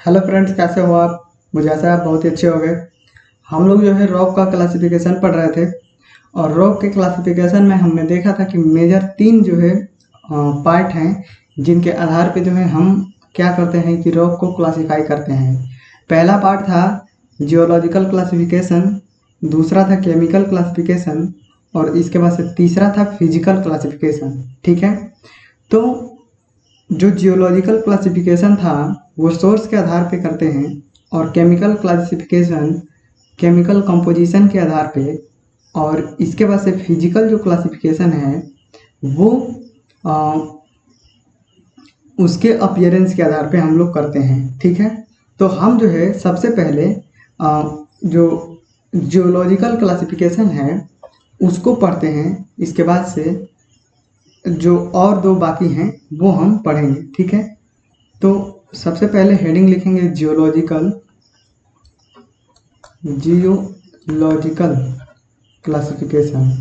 Hello friends, कैसे हो आप। मुझे ऐसा है आप बहुत ही अच्छे हो गए। हम लोग जो है रॉक का क्लासिफिकेशन पढ़ रहे थे और रॉक के क्लासिफिकेशन में हमने देखा था कि मेजर तीन जो है पार्ट हैं जिनके आधार पे जो है हम क्या करते हैं कि रॉक को क्लासिफाई करते हैं। पहला पार्ट था जियोलॉजिकल क्लासिफिकेशन, दूसरा था केमिकल क्लासिफिकेशन और इसके बाद से तीसरा था फिजिकल क्लासिफिकेशन। ठीक है, तो जो जियोलॉजिकल क्लासिफिकेशन था वो सोर्स के आधार पे करते हैं और केमिकल क्लासिफिकेशन केमिकल कंपोजिशन के आधार पे, और इसके बाद से फिजिकल जो क्लासिफिकेशन है वो आ, उसके अपीयरेंस के आधार पे हम लोग करते हैं। ठीक है, तो हम जो है सबसे पहले जो जियोलॉजिकल क्लासिफिकेशन है उसको पढ़ते हैं। इसके बाद से जो और दो बाकी हैं वो हम पढ़ेंगे। ठीक है, तो सबसे पहले हेडिंग लिखेंगे जियोलॉजिकल क्लासिफिकेशन।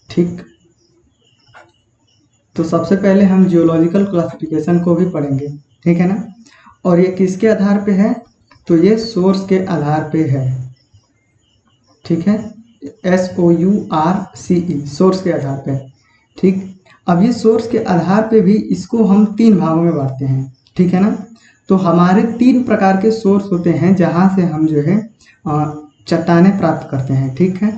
ठीक, तो सबसे पहले हम जियोलॉजिकल क्लासिफिकेशन को भी पढ़ेंगे। ठीक है ना, और ये किसके आधार पे है, तो ये सोर्स के आधार पे है। ठीक है, SOURCE, सोर्स के आधार पे। ठीक, अब ये सोर्स के आधार पे भी इसको हम तीन भागों में बांटते हैं। ठीक है ना, तो हमारे तीन प्रकार के सोर्स होते हैं जहां से हम जो है चट्टानें प्राप्त करते हैं। ठीक है,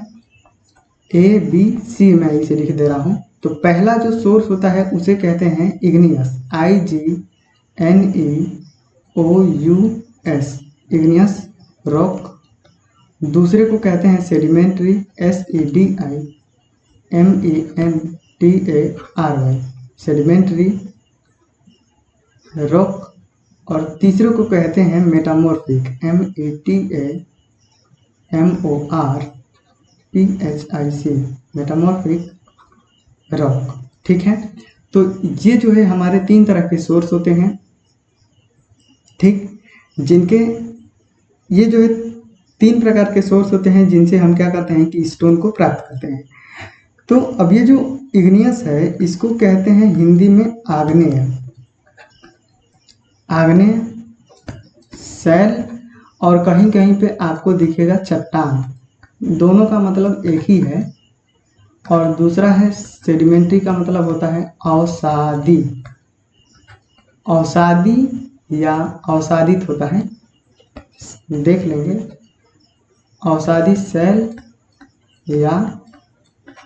ABC मैं इसे लिख दे रहा हूं। तो पहला जो सोर्स होता है उसे कहते हैं इग्नियस, IGNEOUS, इग्नियस रॉक। दूसरे को कहते हैं सेडिमेंट्री, SEDIMENTARY, सेडिमेंट्री रॉक। और तीसरे को कहते हैं मेटामॉर्फिक, METAMORPHIC, मेटामॉर्फिक रॉक। ठीक है, तो ये जो है हमारे तीन तरह के सोर्स होते हैं। ठीक, जिनके ये जो है तीन प्रकार के सोर्स होते हैं जिनसे हम क्या करते हैं कि स्टोन को प्राप्त करते हैं। तो अब ये जो इग्नियस है इसको कहते हैं हिंदी में आग्नेय, आग्नेय शैल, और कहीं कहीं पे आपको दिखेगा चट्टान। दोनों का मतलब एक ही है। और दूसरा है सेडिमेंट्री, का मतलब होता है अवसादी, अवसादी या अवसादित होता है। देख लेंगे, अवसादी शैल या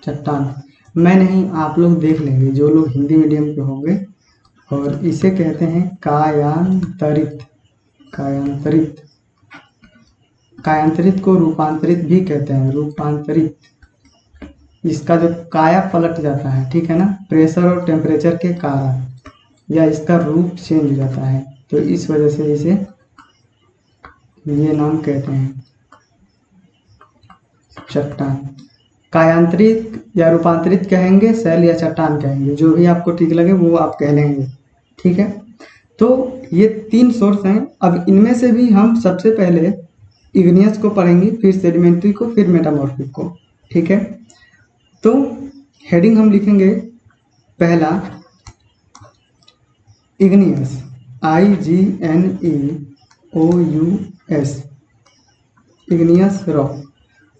चट्टान। मैं नहीं, आप लोग देख लेंगे जो लोग हिंदी मीडियम के होंगे। और इसे कहते हैं कायांतरित, कायांतरित, कायांतरित को रूपांतरित भी कहते हैं, रूपांतरित। इसका जो काया पलट जाता है, ठीक है ना, प्रेशर और टेम्परेचर के कारण, या इसका रूप चेंज हो जाता है, तो इस वजह से इसे ये नाम कहते हैं चट्टान। कायांतरित या रूपांतरित कहेंगे, शैल या चट्टान कहेंगे, जो भी आपको ठीक लगे वो आप कह लेंगे। ठीक है, तो ये तीन सोर्स हैं। अब इनमें से भी हम सबसे पहले इग्नियस को पढ़ेंगे, फिर सेडिमेंट्री को, फिर मेटामॉर्फिक को। ठीक है, तो हेडिंग हम लिखेंगे पहला इग्नियस, IGNEOUS, इग्नियस रॉक।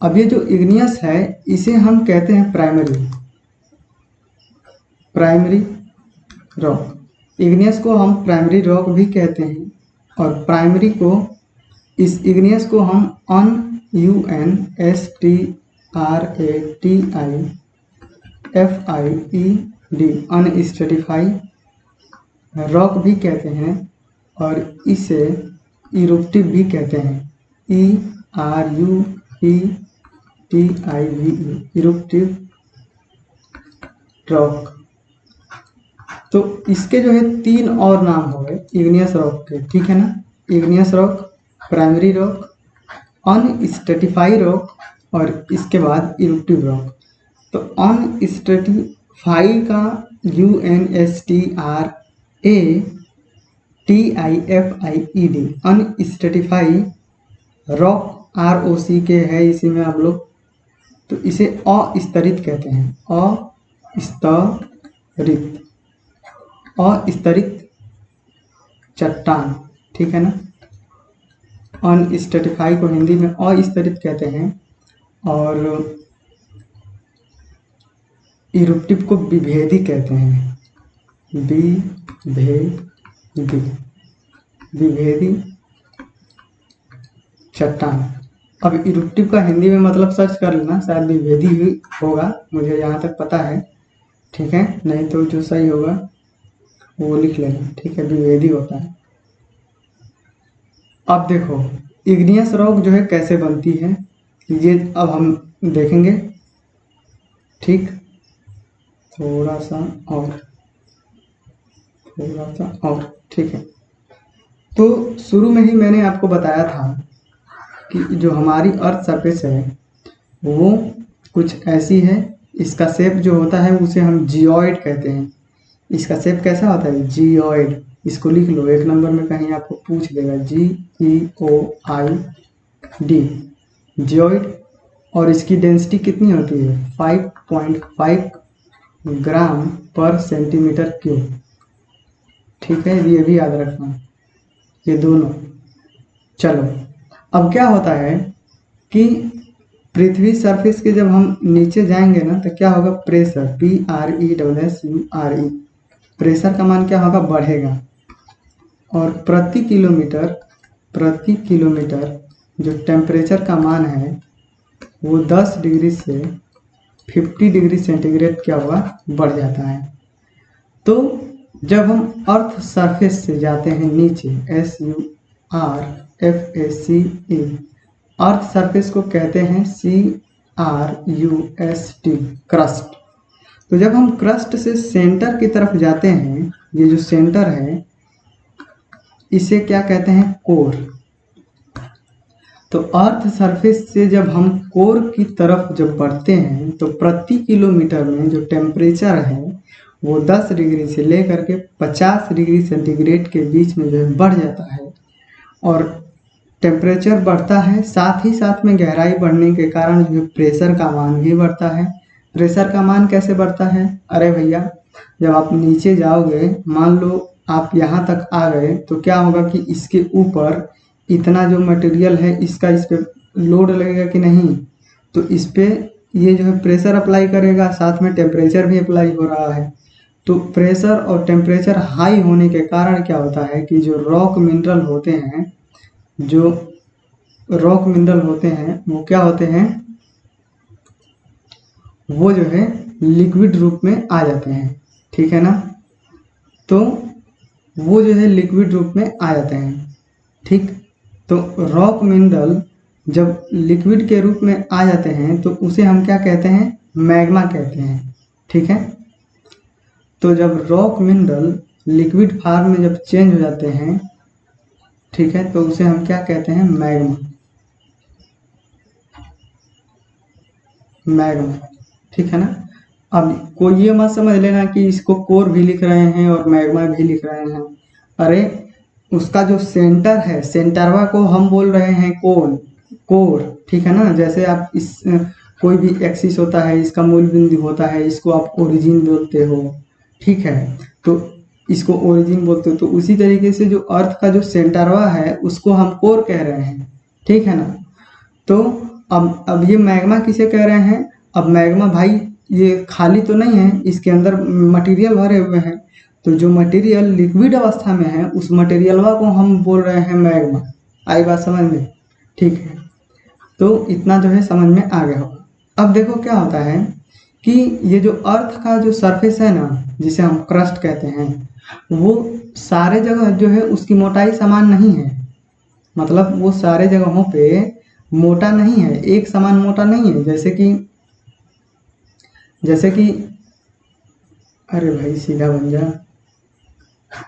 अब ये जो इग्नियस है इसे हम कहते हैं प्राइमरी, प्राइमरी रॉक। इग्नियस को हम प्राइमरी रॉक भी कहते हैं, और प्राइमरी को, इस इग्नियस को हम UNSTRATIFIED, अनस्ट्रेटिफाइड रॉक भी कहते हैं, और इसे इरुप्टिव भी कहते हैं, ERUPTIVE, इरुप्टिव रॉक। तो इसके जो है तीन और नाम हो गए इग्नियस रॉक के। ठीक है ना, igneous rock, primary rock, unstratified rock, और इसके बाद इरुप्टिव रॉक। तो अनस्ट्रेटिफाइड का UNSTRATIFIED, अनस्ट्रेटिफाइड रॉक, ROC के है इसी में आप लोग, तो इसे अस्तरित कहते हैं, अस्तरित। अस्तरित चट्टान, ठीक है ना। अनस्ट्रेटिफाई को हिंदी में अस्तरित कहते हैं और इरुप्टिव को विभेदी कहते हैं, विभेदी चट्टान। अब इरुप्टिव का हिंदी में मतलब सर्च कर लेना, शायद विभेदी ही होगा, मुझे यहाँ तक पता है, ठीक है। नहीं तो जो सही होगा वो लिख लेना, ठीक है, विभेदी होता है। अब देखो इग्नियस रॉक जो है कैसे बनती है, ये अब हम देखेंगे, ठीक। थोड़ा सा और, ठीक है। तो शुरू में ही मैंने आपको बताया था कि जो हमारी अर्थ सरफेस है वो कुछ ऐसी है, इसका शेप जो होता है उसे हम जियोइड कहते हैं। इसका शेप कैसा होता है, जियोइड। इसको लिख लो, एक नंबर में कहीं आपको पूछ देगा, GEOID, जियोइड। और इसकी डेंसिटी कितनी होती है, 5.5 ग्राम पर सेंटीमीटर क्यूब, ठीक है। ये भी याद रखना, ये दोनों। चलो अब क्या होता है कि पृथ्वी सरफेस के जब हम नीचे जाएंगे ना तो क्या होगा, प्रेशर, PRESSURE, प्रेशर का मान क्या होगा, बढ़ेगा। और प्रति किलोमीटर जो टेम्परेचर का मान है वो 10 डिग्री से 50 डिग्री सेंटीग्रेड क्या हुआ, बढ़ जाता है। तो जब हम अर्थ सरफेस से जाते हैं नीचे, SURFACE, अर्थ सरफेस को कहते हैं CRUST, क्रस्ट। तो जब हम क्रस्ट से सेंटर की तरफ जाते हैं, ये जो सेंटर है इसे क्या कहते हैं, कोर। तो अर्थ सरफेस से जब हम कोर की तरफ जब बढ़ते हैं तो प्रति किलोमीटर में जो टेम्परेचर है वो 10 डिग्री से लेकर के 50 डिग्री सेंटीग्रेड के बीच में जो है बढ़ जाता है। और टेम्परेचर बढ़ता है, साथ ही साथ में गहराई बढ़ने के कारण जो है प्रेशर का मान भी बढ़ता है। प्रेशर का मान कैसे बढ़ता है, अरे भैया जब आप नीचे जाओगे, मान लो आप यहाँ तक आ गए, तो क्या होगा कि इसके ऊपर इतना जो मटेरियल है इसका इस पे लोड लगेगा कि नहीं, तो इस पे ये जो है प्रेशर अप्लाई करेगा, साथ में टेम्परेचर भी अप्लाई हो रहा है। तो प्रेशर और टेम्परेचर हाई होने के कारण क्या होता है कि जो रॉक मिनरल होते हैं वो क्या होते हैं, वो जो है लिक्विड रूप में आ जाते हैं, ठीक है ना। तो वो जो है लिक्विड रूप में आ जाते हैं, ठीक। तो रॉक मिनरल जब लिक्विड के रूप में आ जाते हैं तो उसे हम क्या कहते हैं, मैग्मा कहते हैं, ठीक है। तो जब रॉक मिनरल लिक्विड फॉर्म में जब चेंज हो जाते हैं, ठीक है, तो उसे हम क्या कहते हैं, मैग्मा, ठीक है ना। अब कोई ये मत समझ लेना कि इसको कोर भी लिख रहे हैं और मैग्मा भी लिख रहे हैं, अरे उसका जो सेंटर है, सेंटरवा को हम बोल रहे हैं कोर, ठीक है ना। जैसे आप इस कोई भी एक्सिस होता है, इसका मूल बिंदु होता है, इसको आप ओरिजिन बोलते हो, ठीक है। तो इसको ओरिजिन बोलते हो, तो उसी तरीके से जो अर्थ का जो सेंटरवा है उसको हम कोर कह रहे हैं, ठीक है ना। तो अब ये मैग्मा किसे कह रहे हैं, अब मैग्मा भाई ये खाली तो नहीं है, इसके अंदर मटेरियल भरे हुए हैं। तो जो मटेरियल लिक्विड अवस्था में है उस मटेरियलवा को हम बोल रहे हैं मैग्मा। आई बात समझ में, ठीक है। तो इतना जो है समझ में आ गया होगा। अब देखो क्या होता है कि ये जो अर्थ का जो सरफेस है ना, जिसे हम क्रस्ट कहते हैं, वो सारे जगह जो है उसकी मोटाई समान नहीं है। मतलब वो सारे जगहों पे मोटा नहीं है, एक समान मोटा नहीं है। जैसे कि अरे भाई सीधा बन जा,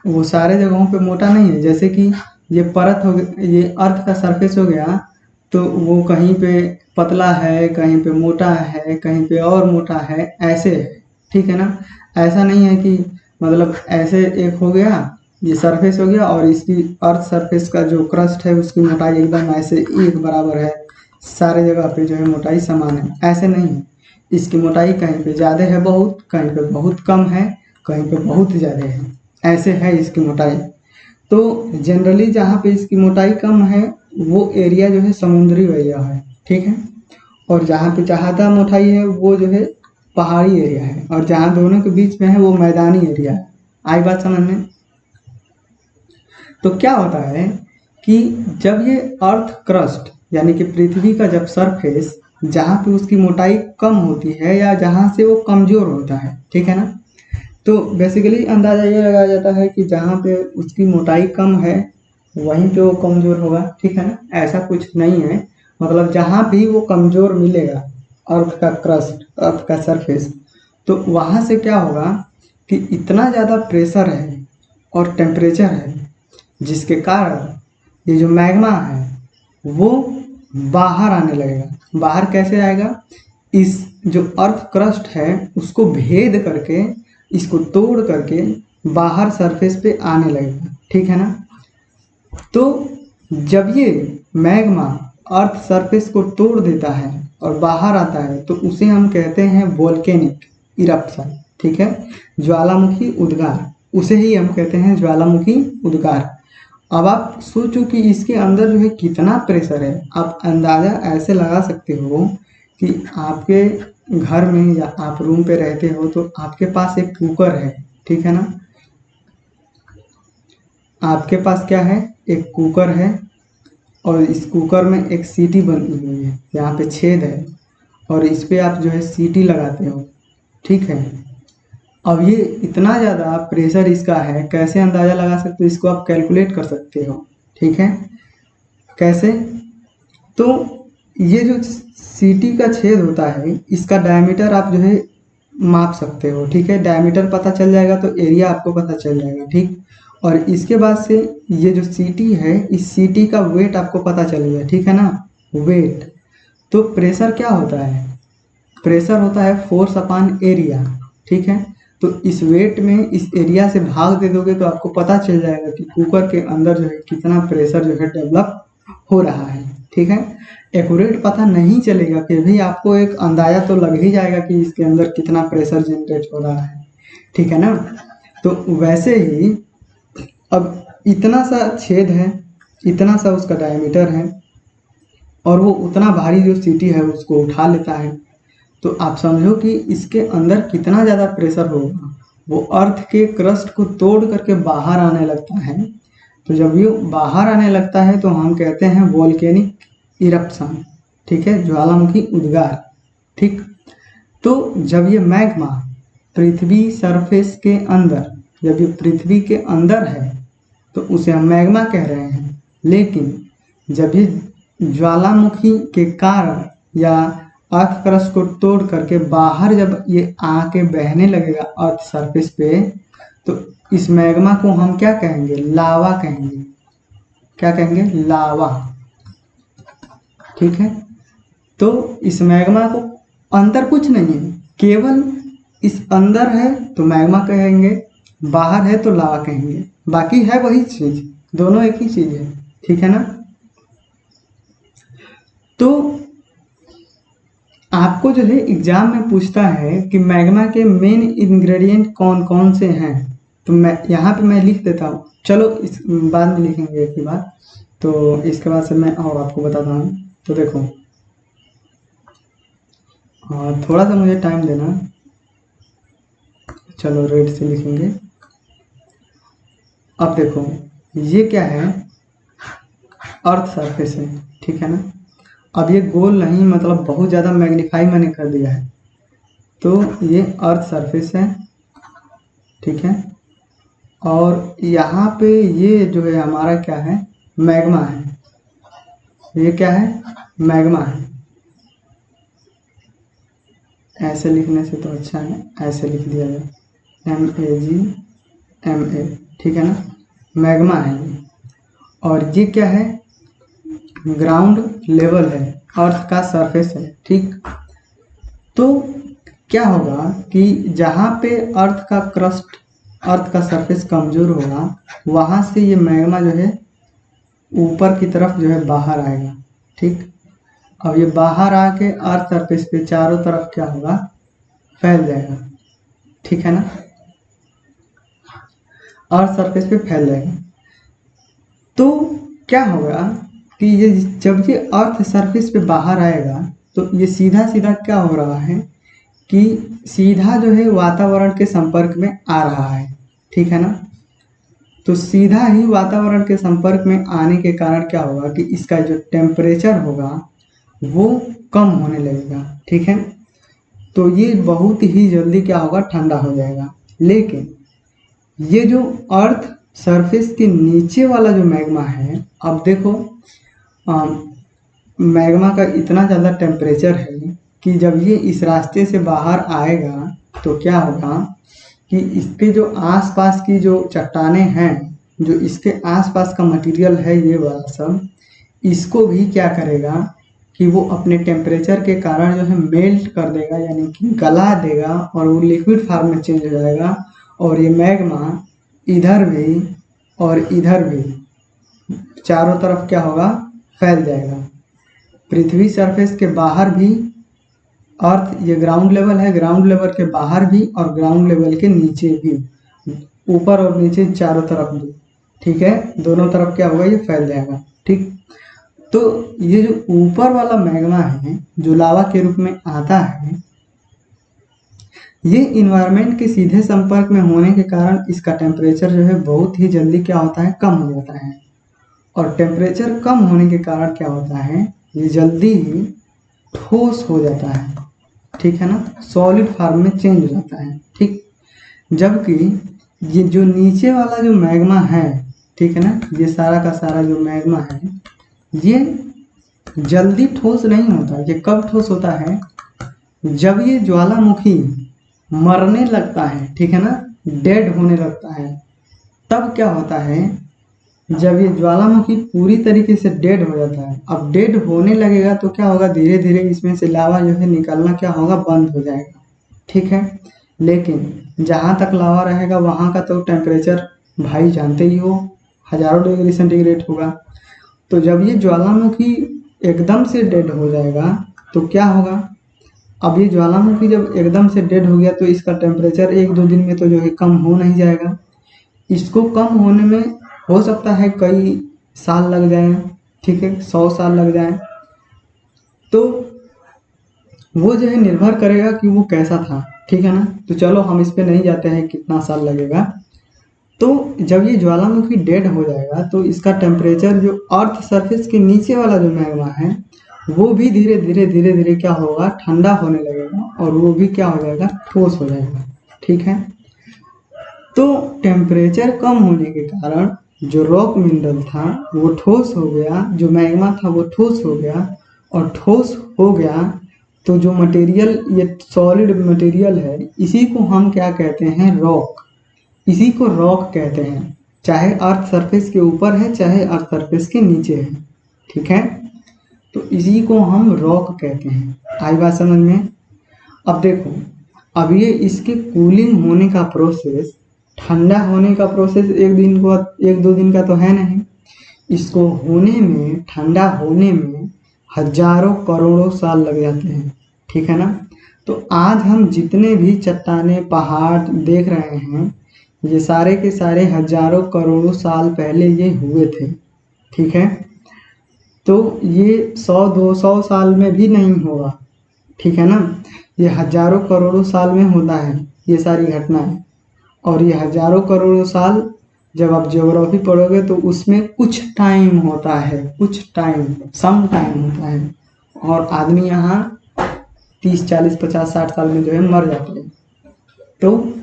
वो सारे जगहों पे मोटा नहीं है। जैसे कि ये परत हो गया, ये अर्थ का सरफेस हो गया, तो वो कहीं पे पतला है, कहीं पे मोटा है, कहीं पे और मोटा है, ऐसे है, ठीक है ना। ऐसा नहीं है कि मतलब ऐसे एक हो गया, ये सरफेस हो गया और इसकी अर्थ सरफेस का जो क्रस्ट है उसकी मोटाई एकदम ऐसे एक बराबर है, सारे जगह पे जो है मोटाई समान है, ऐसे नहीं है। इसकी मोटाई कहीं पे ज़्यादा है बहुत, कहीं पे बहुत कम है, कहीं पे बहुत ज़्यादा है, ऐसे है इसकी मोटाई। तो जनरली जहाँ पे इसकी मोटाई कम है वो एरिया जो है समुद्री एरिया है, ठीक है। और जहाँ पे ज़्यादा मोटाई है वो जो है पहाड़ी एरिया है, और जहाँ दोनों के बीच में है वो मैदानी एरिया है। आई बात समझ में? तो क्या होता है कि जब ये अर्थ क्रस्ट यानी कि पृथ्वी का जब सरफेस जहाँ पे उसकी मोटाई कम होती है या जहाँ से वो कमजोर होता है, ठीक है ना, तो बेसिकली अंदाजा ये लगाया जाता है कि जहाँ पे उसकी मोटाई कम है वहीं पे वो कमजोर होगा, ठीक है ना। ऐसा कुछ नहीं है, मतलब जहाँ भी वो कमजोर मिलेगा अर्थ का क्रस्ट, अर्थ का सरफेस, तो वहाँ से क्या होगा कि इतना ज़्यादा प्रेशर है और टेम्परेचर है जिसके कारण ये जो मैग्मा है वो बाहर आने लगेगा। बाहर कैसे आएगा? इस जो अर्थ क्रस्ट है उसको भेद करके, इसको तोड़ करके बाहर सरफेस पे आने लगेगा, ठीक है ना। तो जब ये मैग्मा अर्थ सरफेस को तोड़ देता है और बाहर आता है तो उसे हम कहते हैं वोल्केनिक इरप्शन, ठीक है, ज्वालामुखी उद्गार, उसे ही हम कहते हैं ज्वालामुखी उद्गार। अब आप सोचो कि इसके अंदर जो है कितना प्रेशर है। आप अंदाज़ा ऐसे लगा सकते हो कि आपके घर में या आप रूम पे रहते हो तो आपके पास एक कुकर है, ठीक है ना। आपके पास क्या है? एक कुकर है, और इस कुकर में एक सीटी बनी हुई है, यहाँ पे छेद है, और इस पे आप जो है सीटी लगाते हो, ठीक है। अब ये इतना ज़्यादा प्रेशर इसका है, कैसे अंदाज़ा लगा सकते हो? इसको आप कैलकुलेट कर सकते हो, ठीक है। कैसे? तो ये जो सीटी का छेद होता है इसका डायमीटर आप जो है माप सकते हो, ठीक है। डायमीटर पता चल जाएगा तो एरिया आपको पता चल जाएगा, ठीक। और इसके बाद से ये जो सीटी है, इस सीटी का वेट आपको पता चलेगा, ठीक है ना, वेट। तो प्रेशर क्या होता है? प्रेशर होता है फोर्स अपॉन एरिया, ठीक है। तो इस वेट में इस एरिया से भाग दे दोगे तो आपको पता चल जाएगा कि कुकर के अंदर जो है कितना प्रेशर जो है डेवलप हो रहा है, ठीक है। एक्यूरेट पता नहीं चलेगा, फिर भी आपको एक अंदाजा तो लग ही जाएगा कि इसके अंदर कितना प्रेशर जनरेट हो रहा है, ठीक है ना। तो वैसे ही अब इतना सा छेद है, इतना सा उसका डायमीटर है, और वो उतना भारी जो सीटी है उसको उठा लेता है। तो आप समझो कि इसके अंदर कितना ज़्यादा प्रेशर होगा। वो अर्थ के क्रस्ट को तोड़ करके बाहर आने लगता है। तो जब ये बाहर आने लगता है तो हम कहते हैं वोल्केनिक इरप्शन, ठीक है, ज्वालामुखी उद्गार, ठीक। तो जब ये मैग्मा पृथ्वी सरफेस के अंदर, जब ये पृथ्वी के अंदर है तो उसे हम मैग्मा कह रहे हैं। लेकिन जब ये ज्वालामुखी के कारण या अर्थ क्रस्ट को तोड़ करके बाहर जब ये आके बहने लगेगा अर्थ सरफेस पे, तो इस मैग्मा को हम क्या कहेंगे? लावा कहेंगे। क्या कहेंगे? लावा, ठीक है। तो इस मैग्मा को अंदर कुछ नहीं है, केवल इस अंदर है तो मैग्मा कहेंगे, बाहर है तो लावा कहेंगे, बाकी है वही चीज, दोनों एक ही चीज है, ठीक है ना। तो आपको जो है एग्जाम में पूछता है कि मैग्मा के मेन इंग्रेडिएंट कौन कौन से हैं, तो मैं यहाँ पे मैं लिख देता हूँ। चलो इस बाद में लिखेंगे एक ही बात, तो इसके बाद से मैं और आपको बताता हूँ। तो देखो, थोड़ा सा मुझे टाइम देना। चलो रेड से लिखेंगे। अब देखो ये क्या है? अर्थ सरफेस है, ठीक है ना। अब ये गोल नहीं, मतलब बहुत ज़्यादा मैग्नीफाई मैंने कर दिया है। तो ये अर्थ सरफेस है, ठीक है। और यहाँ पे ये जो है हमारा क्या है? मैग्मा है। ये क्या है? मैग्मा है। ऐसे लिखने से तो अच्छा है, ऐसे लिख दिया जाए, MAGMA, ठीक है ना। मैग्मा है ये। और ये क्या है? ग्राउंड लेवल है, अर्थ का सरफेस है, ठीक। तो क्या होगा कि जहाँ पे अर्थ का क्रस्ट, अर्थ का सरफेस कमजोर होगा, वहाँ से ये मैग्मा जो है ऊपर की तरफ जो है बाहर आएगा, ठीक। अब ये बाहर आके अर्थ सरफेस पे चारों तरफ क्या होगा? फैल जाएगा, ठीक है ना। अर्थ सरफेस पे फैल जाएगा। तो क्या होगा कि ये जब ये अर्थ सरफेस पे बाहर आएगा तो ये सीधा सीधा क्या हो रहा है कि सीधा जो है वातावरण के संपर्क में आ रहा है, ठीक है ना। तो सीधा ही वातावरण के संपर्क में आने के कारण क्या होगा कि इसका जो टेम्परेचर होगा वो कम होने लगेगा, ठीक है। तो ये बहुत ही जल्दी क्या होगा, ठंडा हो जाएगा। लेकिन ये जो अर्थ सरफेस के नीचे वाला जो मैग्मा है, अब देखो मैग्मा का इतना ज़्यादा टेम्परेचर है कि जब ये इस रास्ते से बाहर आएगा तो क्या होगा कि इसके जो आसपास की जो चट्टानें हैं, जो इसके आसपास का मटेरियल है ये वाला सब, इसको भी क्या करेगा कि वो अपने टेम्परेचर के कारण जो है मेल्ट कर देगा, यानी कि गला देगा और वो लिक्विड फॉर्म में चेंज हो जाएगा। और ये मैग्मा इधर भी और इधर भी चारों तरफ क्या होगा, फैल जाएगा। पृथ्वी सरफेस के बाहर भी अर्थ, ये ग्राउंड लेवल है, ग्राउंड लेवल के बाहर भी और ग्राउंड लेवल के नीचे भी, ऊपर और नीचे चारों तरफ भी, ठीक है, दोनों तरफ क्या होगा, ये फैल जाएगा, ठीक। तो ये जो ऊपर वाला मैग्मा है जो लावा के रूप में आता है, ये इन्वायरमेंट के सीधे संपर्क में होने के कारण इसका टेम्परेचर जो है बहुत ही जल्दी क्या होता है, कम हो जाता है। और टेम्परेचर कम होने के कारण क्या होता है, ये जल्दी ही ठोस हो जाता है, ठीक है ना, सॉलिड फॉर्म में चेंज हो जाता है, ठीक। जबकि ये जो नीचे वाला जो मैग्मा है, ठीक है ना, ये सारा का सारा जो मैग्मा है ये जल्दी ठोस नहीं होता। ये कब ठोस होता है, जब ये ज्वालामुखी मरने लगता है, ठीक है ना, डेड होने लगता है, तब क्या होता है, जब ये ज्वालामुखी पूरी तरीके से डेड हो जाता है, अब डेड होने लगेगा तो क्या होगा, धीरे धीरे इसमें से लावा जो है निकलना क्या होगा, बंद हो जाएगा, ठीक है। लेकिन जहाँ तक लावा रहेगा वहाँ का तो टेम्परेचर भाई जानते ही हो, हजारों डिग्री सेंटीग्रेड होगा। तो जब ये ज्वालामुखी एकदम से डेड हो जाएगा तो क्या होगा, अब ये ज्वालामुखी जब एकदम से डेड हो गया तो इसका टेम्परेचर एक दो दिन में तो जो है कम हो नहीं जाएगा। इसको कम होने में हो सकता है कई साल लग जाए, ठीक है, 100 साल लग जाए। तो वो जो है निर्भर करेगा कि वो कैसा था, ठीक है ना। तो चलो हम इस पे नहीं जाते हैं कितना साल लगेगा। तो जब ये ज्वालामुखी डेड हो जाएगा तो इसका टेम्परेचर जो अर्थ सरफेस के नीचे वाला जो मैग्मा है वो भी धीरे धीरे धीरे धीरे क्या होगा, ठंडा होने लगेगा और वो भी क्या हो जाएगा, ठोस हो जाएगा, ठीक है। तो टेम्परेचर कम होने के कारण जो रॉक मिनरल था वो ठोस हो गया, जो मैग्मा था वो ठोस हो गया, और ठोस हो गया तो जो मटेरियल, ये सॉलिड मटेरियल है, इसी को हम क्या कहते हैं, रॉक। इसी को रॉक कहते हैं, चाहे अर्थ सरफेस के ऊपर है चाहे अर्थ सरफेस के नीचे है, ठीक है। तो इसी को हम रॉक कहते हैं। आई बात समझ में। अब देखो, अब ये इसके कूलिंग होने का प्रोसेस, ठंडा होने का प्रोसेस एक दो दिन का तो है नहीं। इसको होने में, ठंडा होने में हजारों करोड़ों साल लग जाते हैं, ठीक है ना। तो आज हम जितने भी चट्टानें, पहाड़ देख रहे हैं, ये सारे के सारे हजारों करोड़ों साल पहले ये हुए थे, ठीक है। तो ये 100-200 साल में भी नहीं होगा, ठीक है ना। ये हजारों करोड़ों साल में होता है ये सारी घटनाएं। और ये हजारों करोड़ों साल जब आप ज्योग्राफी पढ़ोगे तो उसमें कुछ टाइम होता है, कुछ टाइम, सम टाइम होता है, और आदमी यहाँ 30, 40, 50, 60 साल में जो है मर जाते हैं। तो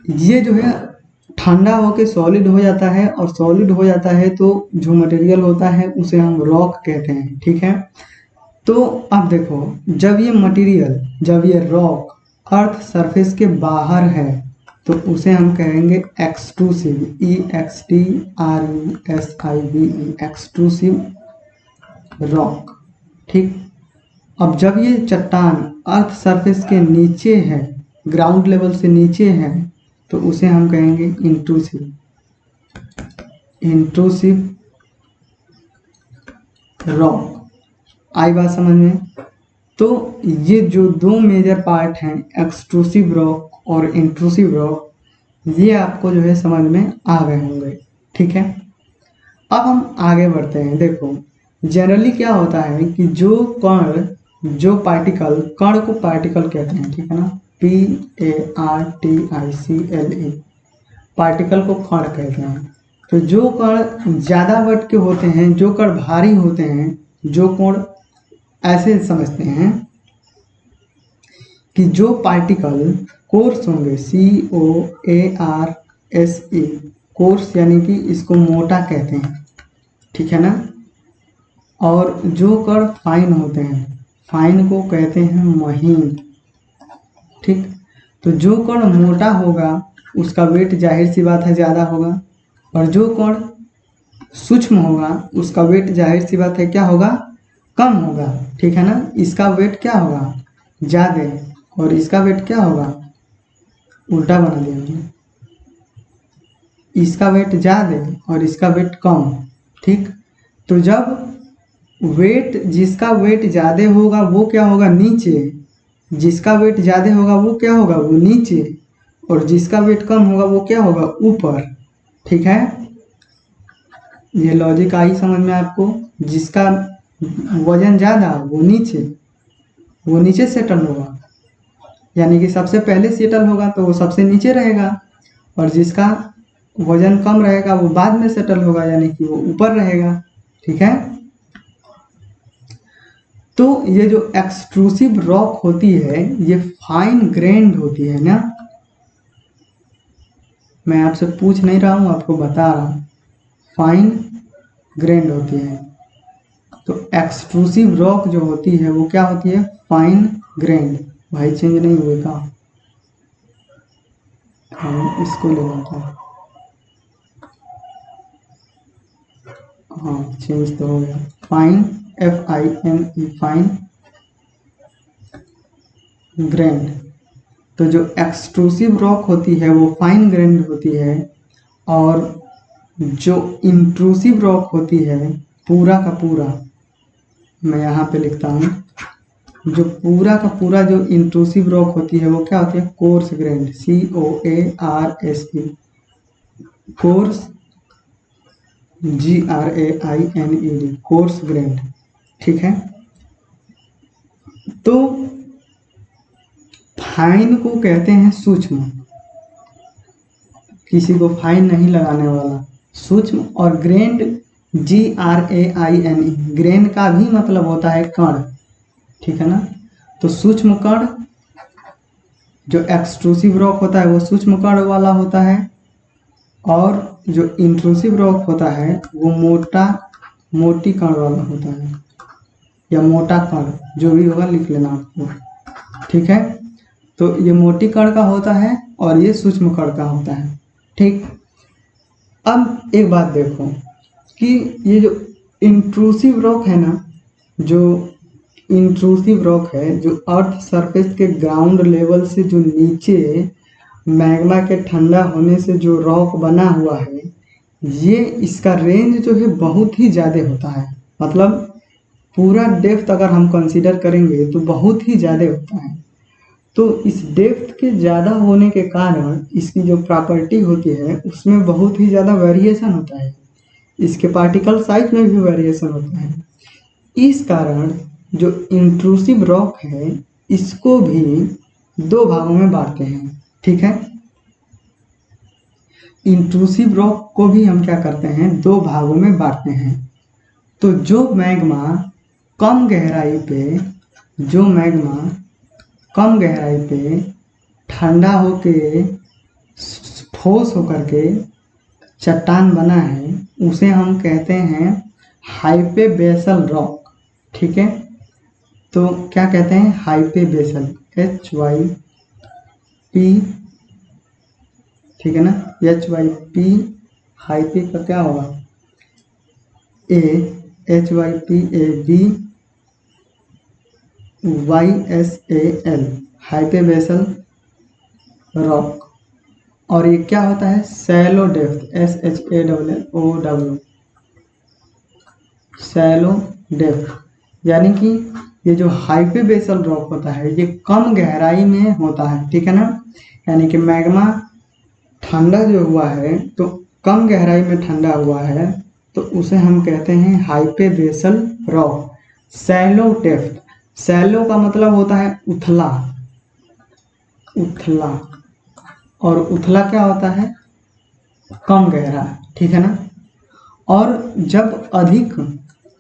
ये जो है ठंडा होके सॉलिड हो जाता है, और सॉलिड हो जाता है तो जो मटेरियल होता है उसे हम रॉक कहते हैं, ठीक है। तो अब देखो, जब ये मटेरियल, जब ये रॉक अर्थ सरफेस के बाहर है तो उसे हम कहेंगे एक्सट्रूसिव, EXTRUSIVE, एक्सट्रूसिव रॉक, ठीक। अब जब ये चट्टान अर्थ सरफेस के नीचे है, ग्राउंड लेवल से नीचे है, तो उसे हम कहेंगे इंट्रूसिव रॉक। आई बात समझ में। तो ये जो दो मेजर पार्ट हैं, एक्सट्रूसिव रॉक और इंट्रूसिव रॉक, ये आपको जो है समझ में आ गए होंगे। ठीक है, अब हम आगे बढ़ते हैं। देखो जनरली क्या होता है कि जो कण, जो पार्टिकल, कण को पार्टिकल कहते हैं, ठीक है ना, PARTICLE, पार्टिकल को कण कहते हैं। तो जो कण ज़्यादा वट के होते हैं, जो कण भारी होते हैं, जो कण ऐसे समझते हैं कि जो पार्टिकल कोर्स होंगे, COARSE, कोर्स यानी कि इसको मोटा कहते हैं, ठीक है ना। और जो कण फाइन होते हैं, फाइन को कहते हैं महीन। ठीक, तो जो कण मोटा होगा उसका वेट जाहिर सी बात है ज़्यादा होगा, और जो कण सूक्ष्म होगा उसका वेट जाहिर सी बात है क्या होगा, कम होगा। ठीक है ना, इसका वेट क्या होगा, ज़्यादा, और इसका वेट क्या होगा, उल्टा बना दिया हमने, इसका वेट ज़्यादा और इसका वेट कम। ठीक, तो जब वेट, जिसका वेट ज़्यादा होगा वो क्या होगा, नीचे, जिसका वेट ज़्यादा होगा वो क्या होगा, वो नीचे, और जिसका वेट कम होगा वो क्या होगा, ऊपर। ठीक है, ये लॉजिक आई समझ में आपको। जिसका वजन ज़्यादा वो नीचे, वो नीचे सेटल होगा, यानी कि सबसे पहले सेटल होगा तो वो सबसे नीचे रहेगा, और जिसका वजन कम रहेगा वो बाद में सेटल होगा, यानी कि वो ऊपर रहेगा। ठीक है, तो ये जो एक्सट्रूसिव रॉक होती है ये फाइन ग्रेन्ड होती है ना, मैं आपसे पूछ नहीं रहा हूँ, आपको बता रहा हूँ, फाइन ग्रेन्ड होती है। तो एक्सट्रूसिव रॉक जो होती है वो क्या होती है, फाइन ग्रेन्ड। भाई चेंज नहीं हुए का, हम इसको ले लेते हैं। हाँ चेंज तो हो गया, फाइन, FINE, फाइन ग्रेन्ड। तो जो एक्सट्रूसिव रॉक होती है वो फाइन ग्रेन्ड होती है, और जो इंट्रूसिव रॉक होती है पूरा का पूरा, मैं यहाँ पे लिखता हूँ, जो पूरा का पूरा जो इंट्रूसिव रॉक होती है वो क्या होती है, course grand, COARSE, course, GRAINED, course grand. ठीक है, तो फाइन को कहते हैं सूक्ष्म, किसी को फाइन नहीं लगाने वाला, सूक्ष्म। और ग्रेन्ड, GRAINE, ग्रेन का भी मतलब होता है कण। ठीक है ना, तो सूक्ष्म कण, जो एक्सट्रूसिव रॉक होता है वो सूक्ष्म कण वाला होता है, और जो इंट्रूसिव रॉक होता है वो मोटी कण वाला होता है, या मोटा कण, जो भी होगा लिख लेना आपको। ठीक है, तो ये मोटी कण का होता है और ये सूक्ष्म कण का होता है। ठीक, अब एक बात देखो कि ये जो इंट्रूसिव रॉक है ना, जो इंट्रूसिव रॉक है, जो अर्थ सरफेस के ग्राउंड लेवल से जो नीचे मैग्मा के ठंडा होने से जो रॉक बना हुआ है, ये इसका रेंज जो है बहुत ही ज़्यादा होता है। मतलब पूरा डेप्थ अगर हम कंसीडर करेंगे तो बहुत ही ज़्यादा होता है। तो इस डेप्थ के ज़्यादा होने के कारण इसकी जो प्रॉपर्टी होती है उसमें बहुत ही ज़्यादा वेरिएशन होता है, इसके पार्टिकल साइज में भी वेरिएशन होता है। इस कारण जो इंट्रूसिव रॉक है इसको भी दो भागों में बांटते हैं। ठीक है, इंट्रूसिव रॉक को भी हम क्या करते हैं, दो भागों में बांटते हैं। तो जो मैग्मा कम गहराई पे, जो मैग्मा कम गहराई पे ठंडा होके ठोस होकर के चट्टान बना है उसे हम कहते हैं हाइपेबेसल रॉक। ठीक है, तो क्या कहते हैं, हाइपेबेसल, HYP, ठीक है ना, HYP, हाइपे का क्या होगा, HYPABYSAL, हाइपेबेसल रॉक। और ये क्या होता है, shallow depth, SHALLOW, shallow depth, यानी कि ये जो हाइपेबेसल रॉक होता है ये कम गहराई में होता है। ठीक है ना, यानी कि मैग्मा ठंडा जो हुआ है तो कम गहराई में ठंडा हुआ है तो उसे हम कहते हैं हाइपेबेसल रॉक। सैलो डेप्थ, सैलो का मतलब होता है उथला, उथला, और उथला क्या होता है, कम गहरा, ठीक है ना। और जब अधिक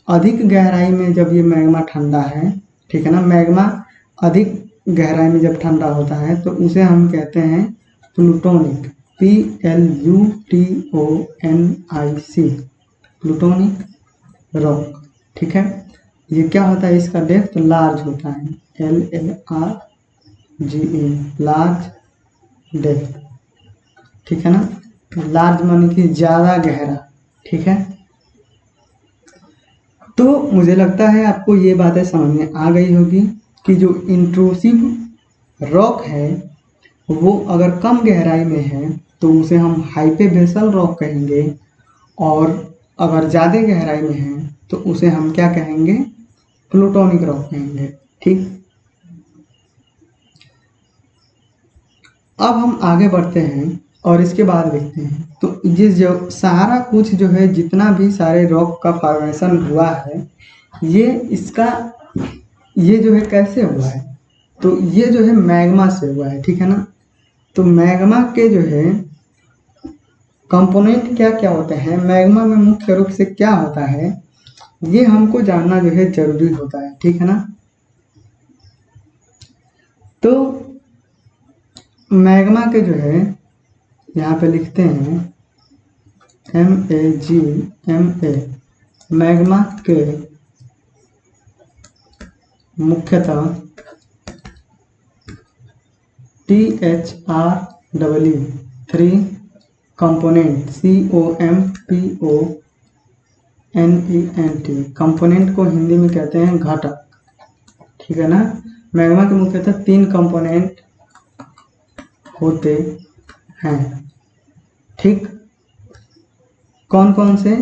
अधिक गहराई में जब ये मैग्मा ठंडा है, ठीक है ना, मैग्मा अधिक गहराई में जब ठंडा होता है तो उसे हम कहते हैं प्लूटोनिक, PLUTONIC, प्लूटोनिक रॉक, ठीक है। ये क्या होता है, इसका डेप्थ लार्ज होता है, LARGE, लार्ज डेप्थ, ठीक है ना। लार्ज माने कि ज़्यादा गहरा, ठीक है। तो मुझे लगता है आपको ये बातें समझ में आ गई होगी कि जो इंट्रूसिव रॉक है वो अगर कम गहराई में है तो उसे हम हाइपेबेसल रॉक कहेंगे, और अगर ज़्यादा गहराई में है तो उसे हम क्या कहेंगे, प्लूटोनिक रॉक कहेंगे, ठीक। अब हम आगे बढ़ते हैं और इसके बाद देखते हैं तो ये जो सारा कुछ जो है, जितना भी सारे रॉक का फॉर्मेशन हुआ है, ये इसका ये जो है कैसे हुआ है, तो ये जो है मैग्मा से हुआ है, ठीक है ना। तो मैग्मा के जो है कंपोनेंट क्या क्या होते हैं, मैग्मा में मुख्य रूप से क्या होता है, ये हमको जानना जो है जरूरी होता है, ठीक है ना। तो मैग्मा के जो है यहाँ पे लिखते हैं MAGMA, मैग्मा के मुख्यतः THRW3 कंपोनेंट, COMPONENT, कंपोनेंट को हिंदी में कहते हैं घटक, ठीक है ना। मैग्मा के मुख्यतः 3 कंपोनेंट होते हैं, ठीक। कौन कौन से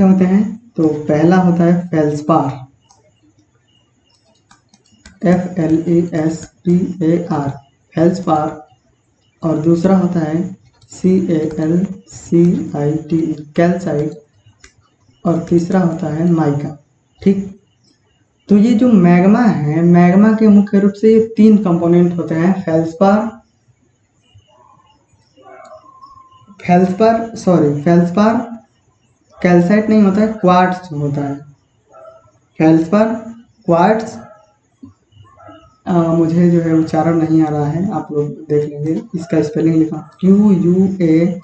होते हैं, तो पहला होता है फेल्सपार, FLESPAR, फेल्सपार, और दूसरा होता है CALCITE, कैल्साइट, और तीसरा होता है माइका, ठीक। तो ये जो मैग्मा है, मैग्मा के मुख्य रूप से ये 3 कंपोनेंट होते हैं, फेल्सपार कैल्साइट नहीं होता है, क्वार्ट्ज होता है, फेल्सपार क्वार्ट्ज। मुझे जो है उच्चारण नहीं आ रहा है, आप लोग देख लेंगे, इसका स्पेलिंग लिखा QUARTZ,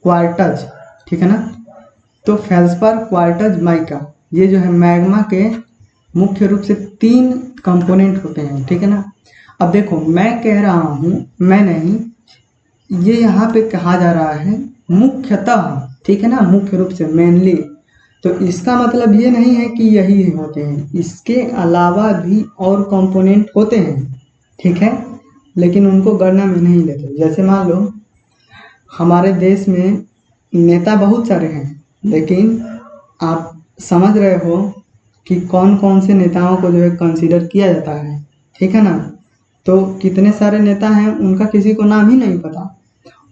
क्वार्टज, ठीक है ना। तो फेल्सपार, क्वार्टज, माइका, ये जो है मैग्मा के मुख्य रूप से 3 कंपोनेंट होते हैं, ठीक है ना। अब देखो मैं कह रहा हूँ, मैं नहीं, ये यहाँ पे कहा जा रहा है मुख्यतः, ठीक है ना, मुख्य रूप से, मेनली। तो इसका मतलब ये नहीं है कि यही होते हैं, इसके अलावा भी और कंपोनेंट होते हैं, ठीक है, लेकिन उनको गणना में नहीं लेते। जैसे मान लो हमारे देश में नेता बहुत सारे हैं, लेकिन आप समझ रहे हो कि कौन कौन से नेताओं को जो है कंसीडर किया जाता है, ठीक है ना। तो कितने सारे नेता हैं उनका किसी को नाम ही नहीं पता,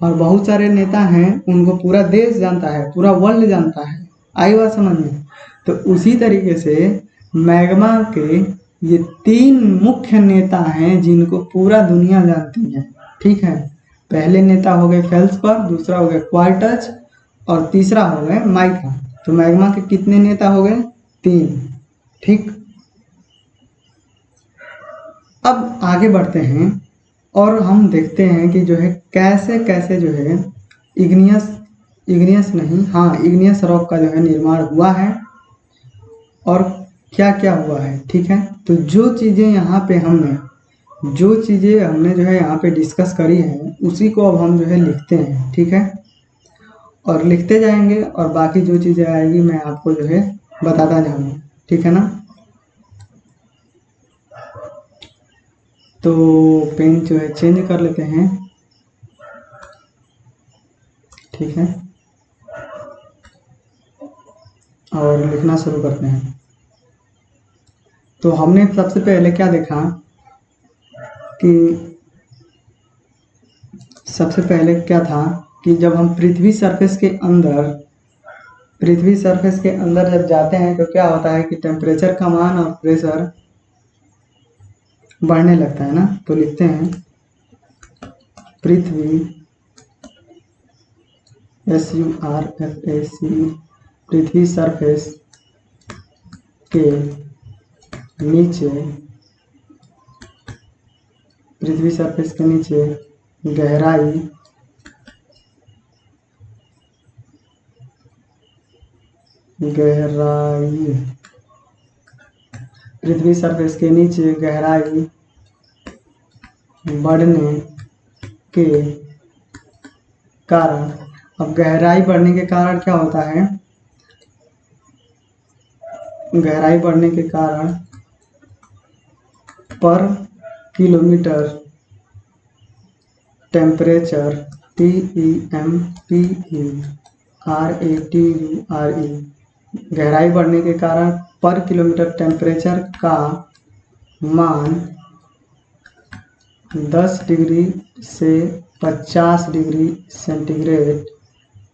और बहुत सारे नेता हैं उनको पूरा देश जानता है, पूरा वर्ल्ड जानता है, आई बात समझ में। तो उसी तरीके से मैग्मा के ये 3 मुख्य नेता हैं जिनको पूरा दुनिया जानती है, ठीक है। पहले नेता हो गए फेल्सपार, दूसरा हो गया क्वार्टज, और तीसरा हो गए माइका। तो मैग्मा के कितने नेता हो गए, 3, ठीक। अब आगे बढ़ते हैं और हम देखते हैं कि जो है कैसे कैसे जो है इग्नियस रॉक का जो है निर्माण हुआ है और क्या क्या हुआ है, ठीक है। तो जो चीज़ें जो है यहाँ पे डिस्कस करी है, उसी को अब हम जो है लिखते हैं, ठीक है, और लिखते जाएंगे, और बाकी जो चीज़ें आएगी मैं आपको जो है बताता जाऊँगा, ठीक है ना। तो पेन जो है चेंज कर लेते हैं, ठीक है, और लिखना शुरू करते हैं। तो हमने सबसे पहले क्या देखा कि सबसे पहले क्या था कि जब हम पृथ्वी सरफेस के अंदर जब जाते हैं तो क्या होता है कि टेम्परेचर का मान और प्रेशर बढ़ने लगता है ना। तो लिखते हैं पृथ्वी SURFACE पृथ्वी सरफेस के नीचे गहराई पृथ्वी सरफेस के नीचे गहराई बढ़ने के कारण, अब गहराई बढ़ने के कारण क्या होता है, गहराई बढ़ने के कारण पर किलोमीटर टेम्परेचर TEMPERATURE गहराई बढ़ने के कारण पर किलोमीटर टेम्परेचर का मान 10 डिग्री से 50 डिग्री सेंटीग्रेड,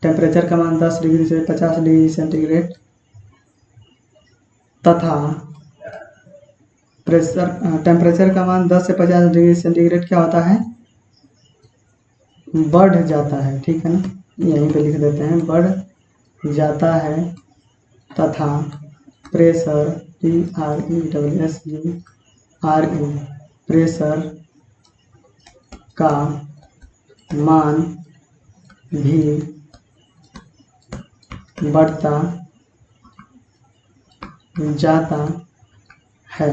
टेम्परेचर का मान 10 डिग्री से 50 डिग्री सेंटीग्रेड तथा टेम्परेचर का मान 10 से 50 डिग्री सेंटीग्रेड क्या होता है, बढ़ जाता है। ठीक है ना, यहीं पे लिख देते हैं बढ़ जाता है तथा प्रेशर PRESSURE प्रेशर का मान भी बढ़ता जाता है।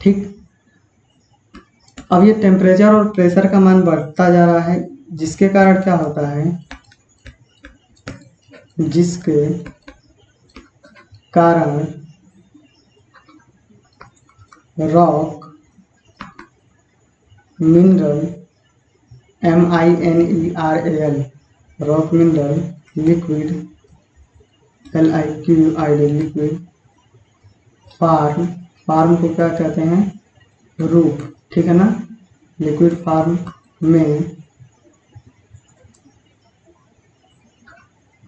ठीक, अब ये टेम्परेचर और प्रेशर का मान बढ़ता जा रहा है, जिसके कारण क्या होता है, जिसके कारण rock mineral MINERAL rock mineral liquid LIQUID liquid form को क्या कहते हैं, रूप। ठीक है ना, लिक्विड फार्म में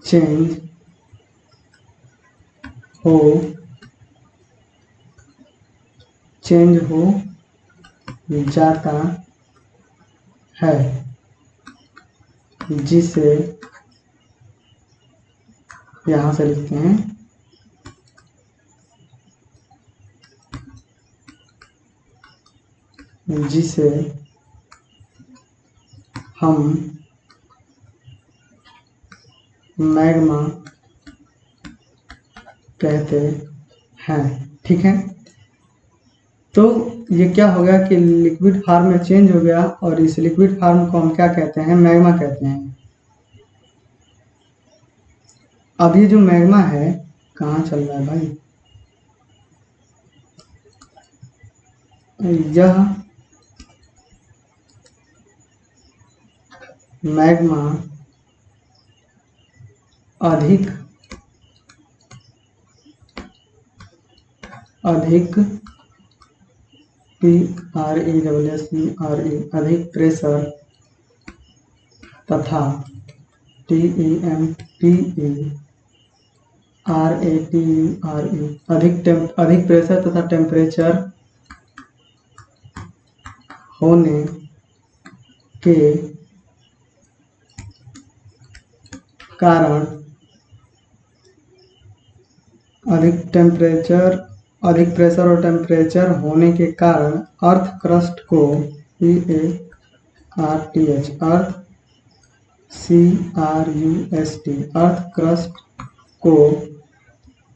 चेंज हो जाता है, जिसे यहां से लिखते हैं जिसे हम मैग्मा कहते हैं। ठीक है, तो ये क्या हो गया कि लिक्विड फार्म में चेंज हो गया और इस लिक्विड फार्म को हम क्या कहते हैं, मैग्मा कहते हैं। अब ये जो मैग्मा है कहाँ चल रहा है भाई, यह मैग्मा अधिक PRESSURE अधिक प्रेशर तथा TEMPERATURE अधिक प्रेशर तथा टेम्परेचर होने के कारण अधिक प्रेशर और टेम्परेचर होने के कारण अर्थ क्रस्ट को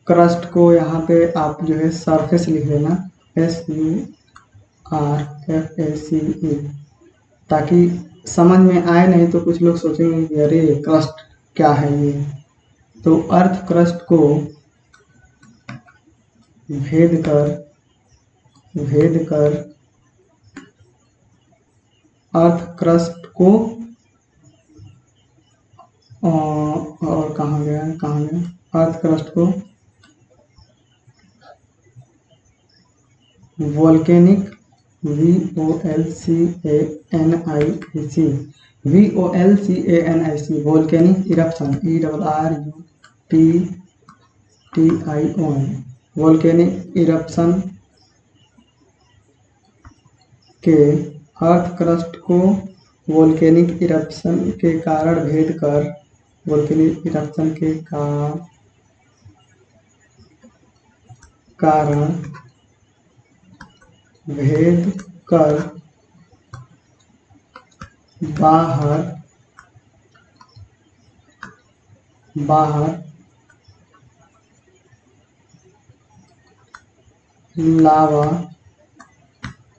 क्रस्ट को यहाँ पे आप जो है सरफेस लिख लेना SURFACE, ताकि समझ में आए, नहीं तो कुछ लोग सोचेंगे कि अरे क्रस्ट क्या है ये। तो अर्थ क्रस्ट को भेद कर अर्थ क्रस्ट को और कहाँ गया अर्थ क्रस्ट को volcanic, VOLCANIC, VOLCANIC, volcanic eruption, ERRUPTION, volcanic eruption के अर्थ क्रस्ट को वोल्केनिक इरप्शन के कारण भेद कर, वोल्केनिक इरप्शन के कारण भेद कर बाहर लावा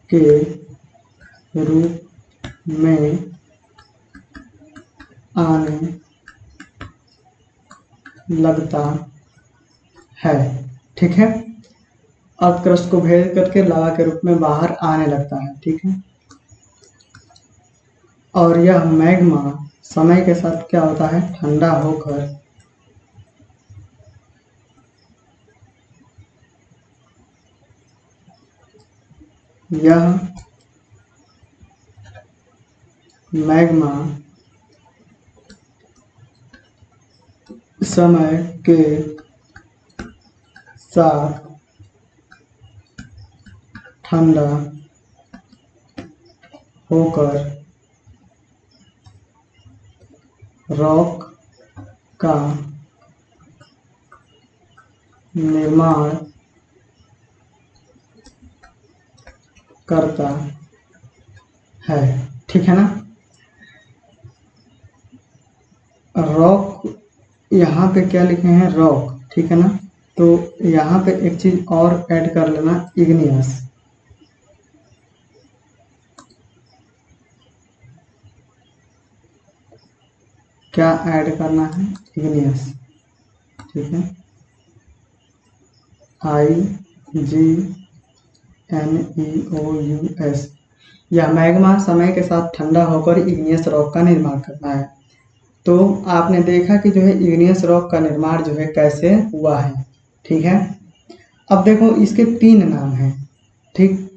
के रूप में आने लगता है। ठीक है, अर्थ क्रस्ट को भेद करके लावा के रूप में बाहर आने लगता है। ठीक है, और यह मैग्मा समय के साथ क्या होता है, ठंडा होकर यह मैग्मा समय के साथ ठंडा होकर रॉक का निर्माण करता है। ठीक है ना, रॉक यहाँ पे क्या लिखे हैं, रॉक। ठीक है ना, तो यहाँ पे एक चीज और ऐड कर लेना, इग्नियस। क्या ऐड करना है, इग्नियस। ठीक है, IGNEOUS, यह मैग्मा समय के साथ ठंडा होकर इग्नियस रॉक का निर्माण करता है। तो आपने देखा कि जो है इग्नियस रॉक का निर्माण जो है कैसे हुआ है। ठीक है, अब देखो इसके 3 नाम हैं। ठीक,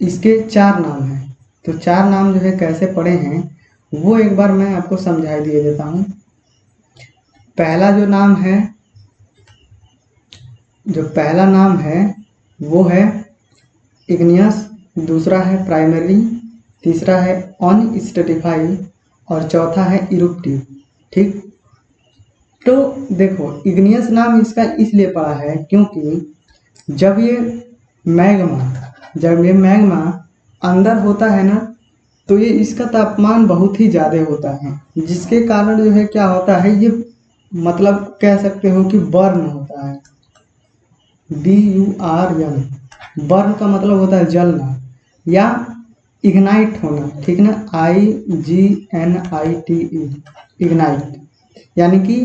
इसके 4 नाम हैं, तो 4 नाम जो है कैसे पड़े हैं वो एक बार मैं आपको समझा दिए देता हूँ। पहला जो पहला नाम है वो है इग्नियस, दूसरा है प्राइमरी, तीसरा है अनस्ट्रेटिफाइड और चौथा है इरुप्टिव। ठीक, तो देखो इग्नियस नाम इसका इसलिए पड़ा है क्योंकि जब ये मैग्मा अंदर होता है ना, तो ये इसका तापमान बहुत ही ज़्यादा होता है, जिसके कारण जो है क्या होता है, ये मतलब कह सकते हो कि बर्न होता है। BURN, बर्न का मतलब होता है जलना या इग्नाइट होना। ठीक ना, IGNITE, इग्नाइट, यानी कि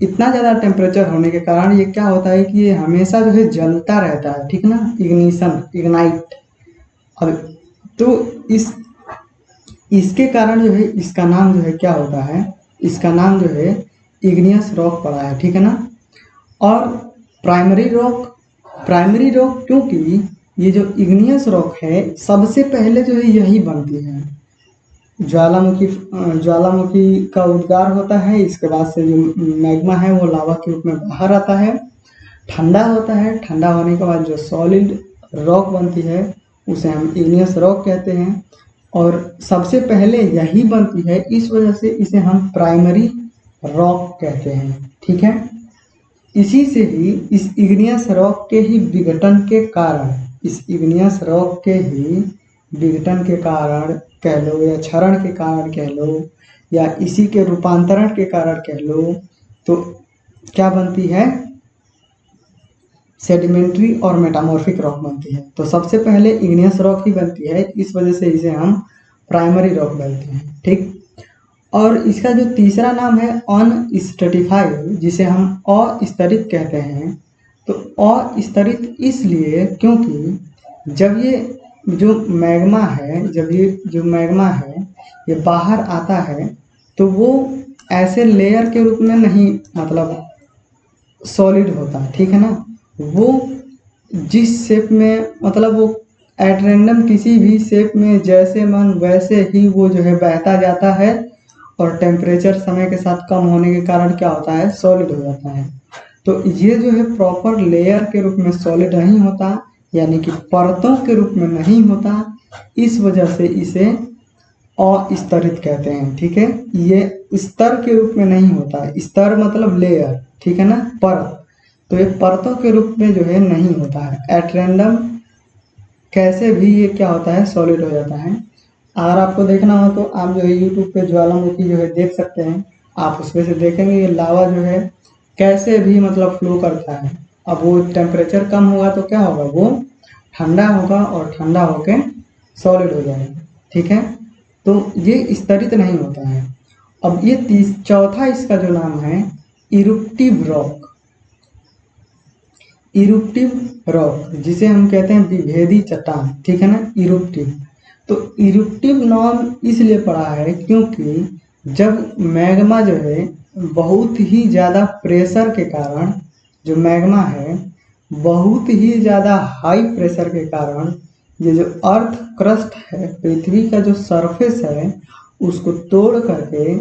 इतना ज़्यादा टेम्परेचर होने के कारण ये क्या होता है कि ये हमेशा जो है जलता रहता है। ठीक ना, इग्निशन, इग्नाइट। अब तो इसके कारण जो है इसका नाम जो है क्या होता है, इसका नाम जो है इग्नियस रॉक पड़ा है। ठीक है ना, और प्राइमरी रॉक क्योंकि ये जो इग्नियस रॉक है सबसे पहले जो है यही बनती है। ज्वालामुखी का उद्गार होता है, इसके बाद से जो मैग्मा है वो लावा के रूप में बाहर आता है, ठंडा होता है, ठंडा होने के बाद जो सॉलिड रॉक बनती है उसे हम इग्नियस रॉक कहते हैं, और सबसे पहले यही बनती है, इस वजह से इसे हम प्राइमरी रॉक कहते हैं। ठीक है, इसी से ही इस इग्नियस रॉक के ही विघटन के कारण कह लो या क्षरण के कारण कह लो या इसी के रूपांतरण के कारण कह लो, तो क्या बनती है, सेडिमेंट्री और मेटामॉर्फिक रॉक बनती है। तो सबसे पहले इग्नियस रॉक ही बनती है, इस वजह से इसे हम प्राइमरी रॉक बोलते हैं। ठीक, और इसका जो तीसरा नाम है अनस्ट्रेटिफाइड, जिसे हम अस्तरित कहते हैं। तो अस्तरित इसलिए क्योंकि जब ये जो मैग्मा है ये बाहर आता है तो वो ऐसे लेयर के रूप में नहीं, मतलब सॉलिड होता है। ठीक है ना, वो जिस शेप में मतलब वो एट रैंडम किसी भी शेप में जैसे मन वैसे ही वो जो है बहता जाता है, और टेम्परेचर समय के साथ कम होने के कारण क्या होता है, सॉलिड हो जाता है। तो ये जो है प्रॉपर लेयर के रूप में सॉलिड नहीं होता, यानी कि परतों के रूप में नहीं होता, इस वजह से इसे अस्तरित कहते हैं। ठीक है, ये स्तर के रूप में नहीं होता, स्तर मतलब लेयर, ठीक है ना, परत। तो ये परतों के रूप में जो है नहीं होता है, एट रैंडम कैसे भी ये क्या होता है, सॉलिड हो जाता है। अगर आपको देखना हो तो आप जो है यूट्यूब पे ज्वालामुखी जो है देख सकते हैं, आप उसमें से देखेंगे ये लावा जो है कैसे भी मतलब फ्लो करता है। अब वो टेम्परेचर कम होगा तो क्या होगा, वो ठंडा होगा और ठंडा होके सॉलिड हो जाएगा। ठीक है, तो ये स्तरित नहीं होता है। अब ये चौथा इसका जो नाम है, इरुप्टिव रॉक। इरुप्टिव रॉक जिसे हम कहते हैं विभेदी चट्टान, ठीक है ना, इरुप्टिव। तो इरुप्टिव नाम इसलिए पड़ा है क्योंकि जब मैग्मा जो है बहुत ही ज़्यादा प्रेशर के कारण, जो मैग्मा है बहुत ही ज़्यादा हाई प्रेशर के कारण, ये जो अर्थ क्रस्ट है, पृथ्वी का जो सरफेस है, उसको तोड़ करके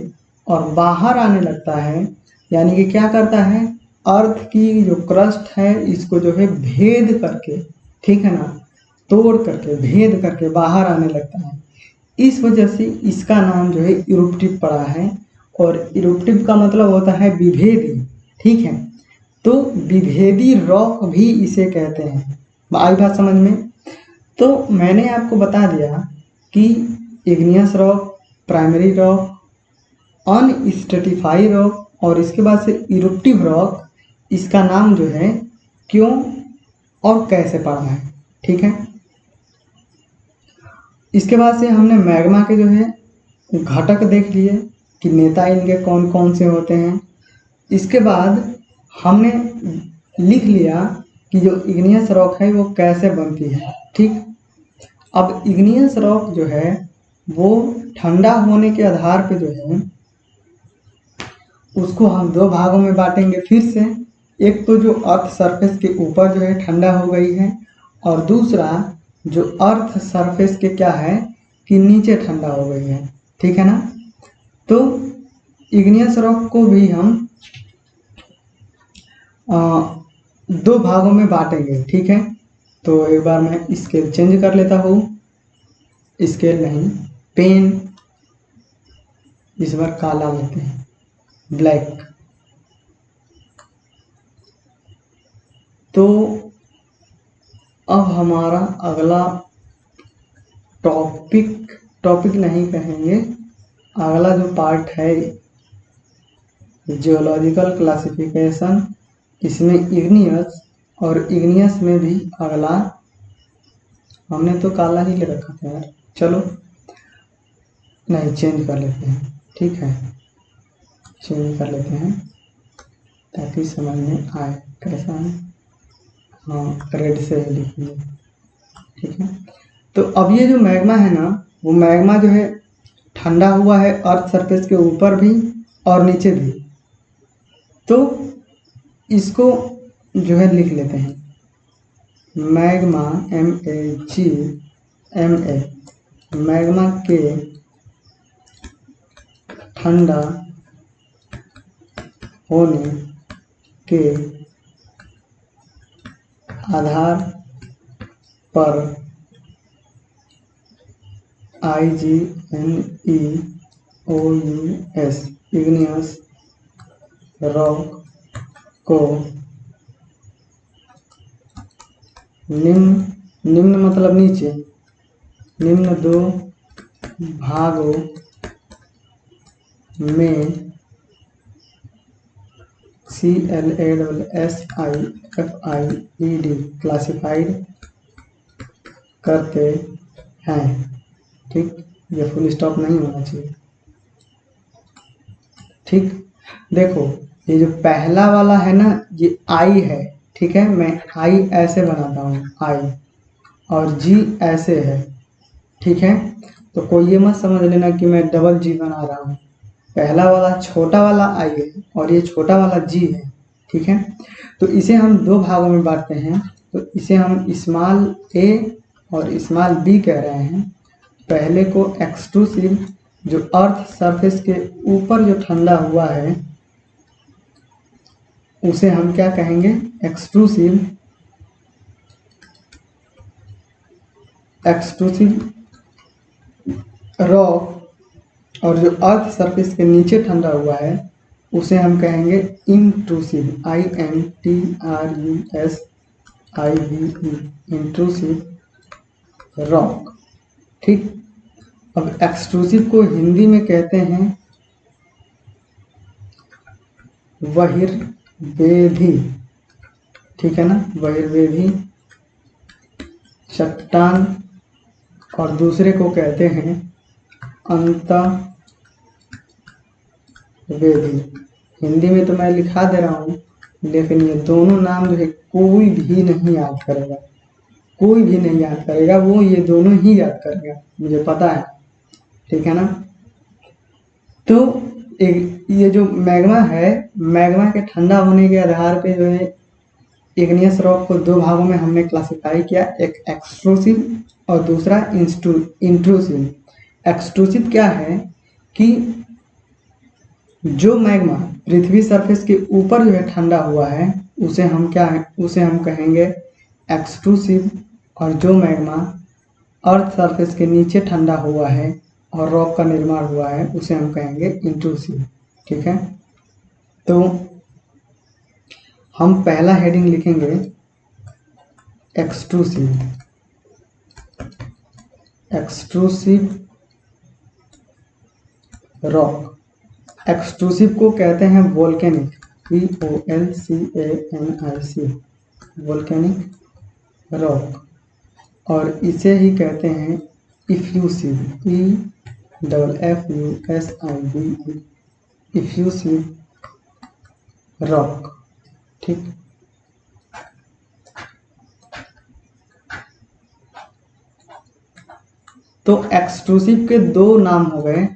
और बाहर आने लगता है। यानी कि क्या करता है, अर्थ की जो क्रस्ट है इसको जो है भेद करके, ठीक है ना, तोड़ करके भेद करके बाहर आने लगता है। इस वजह से इसका नाम जो है इरुप्टिव पड़ा है। और इरुप्टिव का मतलब होता है विभेदी। ठीक है, तो विभेदी रॉक भी इसे कहते हैं। आई बात समझ में? तो मैंने आपको बता दिया कि igneous rock, primary rock, unstratified rock और इसके बाद से इरुप्टिव रॉक, इसका नाम जो है क्यों और कैसे पड़ा है। ठीक है, इसके बाद से हमने मैग्मा के जो है घटक देख लिए कि नेता इनके कौन कौन से होते हैं। इसके बाद हमने लिख लिया कि जो इग्नियस रॉक है वो कैसे बनती है। ठीक, अब इग्नियस रॉक जो है वो ठंडा होने के आधार पे जो है उसको हम दो भागों में बांटेंगे फिर से। एक तो जो अर्थ सरफेस के ऊपर जो है ठंडा हो गई है, और दूसरा जो अर्थ सरफेस के क्या है कि नीचे ठंडा हो गई है। ठीक है ना, तो इग्नियस रॉक को भी हम दो भागों में बांटेंगे। ठीक है, तो एक बार मैं स्केल चेंज कर लेता हूँ, स्केल नहीं पेन, इस बार काला लेते हैं, ब्लैक। तो अब हमारा अगला टॉपिक नहीं कहेंगे, अगला जो पार्ट है जियोलॉजिकल क्लासिफिकेशन, इसमें इग्नियस, और इग्नियस में भी अगला, हमने तो काला ही ले रखा था यार, चलो नहीं चेंज कर लेते हैं। ठीक है, चेंज कर लेते हैं ताकि समझ में आए कैसा है। हाँ, रेड से लिखेंगे। ठीक है, तो अब ये जो मैग्मा है ना, वो मैग्मा जो है ठंडा हुआ है अर्थ सरफेस के ऊपर भी और नीचे भी। तो इसको जो है लिख लेते हैं, मैग्मा MAGMA, मैग्मा के ठंडा होने के आधार पर IGNEOUS इग्नियस रॉक को निम्न मतलब नीचे, निम्न दो भागों में CLASSIFIED क्लासिफाइड करते हैं। ठीक, ये फुल स्टॉप नहीं होना चाहिए। ठीक, देखो ये जो पहला वाला है ना, ये आई है। ठीक है, मैं आई ऐसे बनाता हूँ, आई, और जी ऐसे है। ठीक है, तो कोई ये मत समझ लेना कि मैं डबल जी बना रहा हूँ। पहला वाला छोटा वाला आई है और ये छोटा वाला जी है। ठीक है, तो इसे हम दो भागों में बांटते हैं। तो इसे हम स्मॉल ए और स्मॉल बी कह रहे हैं। पहले को एक्सट्रूसिव, जो अर्थ सरफेस के ऊपर जो ठंडा हुआ है उसे हम क्या कहेंगे, एक्सट्रूसिव। रॉक, और जो अर्थ सरफेस के नीचे ठंडा हुआ है उसे हम कहेंगे इंट्रूसिव, INTRUSIVE, इंट्रूसिव रॉक। ठीक, अब एक्सट्रूसिव को हिंदी में कहते हैं बहिर्वेधी। ठीक है ना, बहिर्वेधी चट्टान, और दूसरे को कहते हैं अंतर्वेदी। हिंदी में तो मैं लिखा दे रहा हूँ, लेकिन ये दोनों नाम जो है कोई भी नहीं याद करेगा, कोई भी नहीं याद करेगा, वो ये दोनों ही याद करेगा, मुझे पता है। ठीक है ना। तो ये जो मैग्मा है, मैग्मा के ठंडा होने के आधार पे जो है इग्नियस रॉक को दो भागों में हमने क्लासिफाई किया, एक एक्सट्रूसिव और दूसरा इंट्रूसिव। एक्सट्रूसिव क्या है कि जो मैग्मा पृथ्वी सरफेस के ऊपर जो है ठंडा हुआ है उसे हम क्या है, उसे हम कहेंगे एक्सट्रूसिव, और जो मैग्मा अर्थ सरफेस के नीचे ठंडा हुआ है और रॉक का निर्माण हुआ है उसे हम कहेंगे इंट्रूसिव। ठीक है, तो हम पहला हेडिंग लिखेंगे एक्सट्रूसिव। Extrusive rock. एक्सट्रूसिव को कहते हैं वोल्केनिक, VOLCANIC, वोल्केनिक रॉक, और इसे ही कहते हैं इफ्यूसिव, EFFUSIVE, इफ्यूसिव रॉक। ठीक, तो एक्सट्रूसिव के दो नाम हो गए।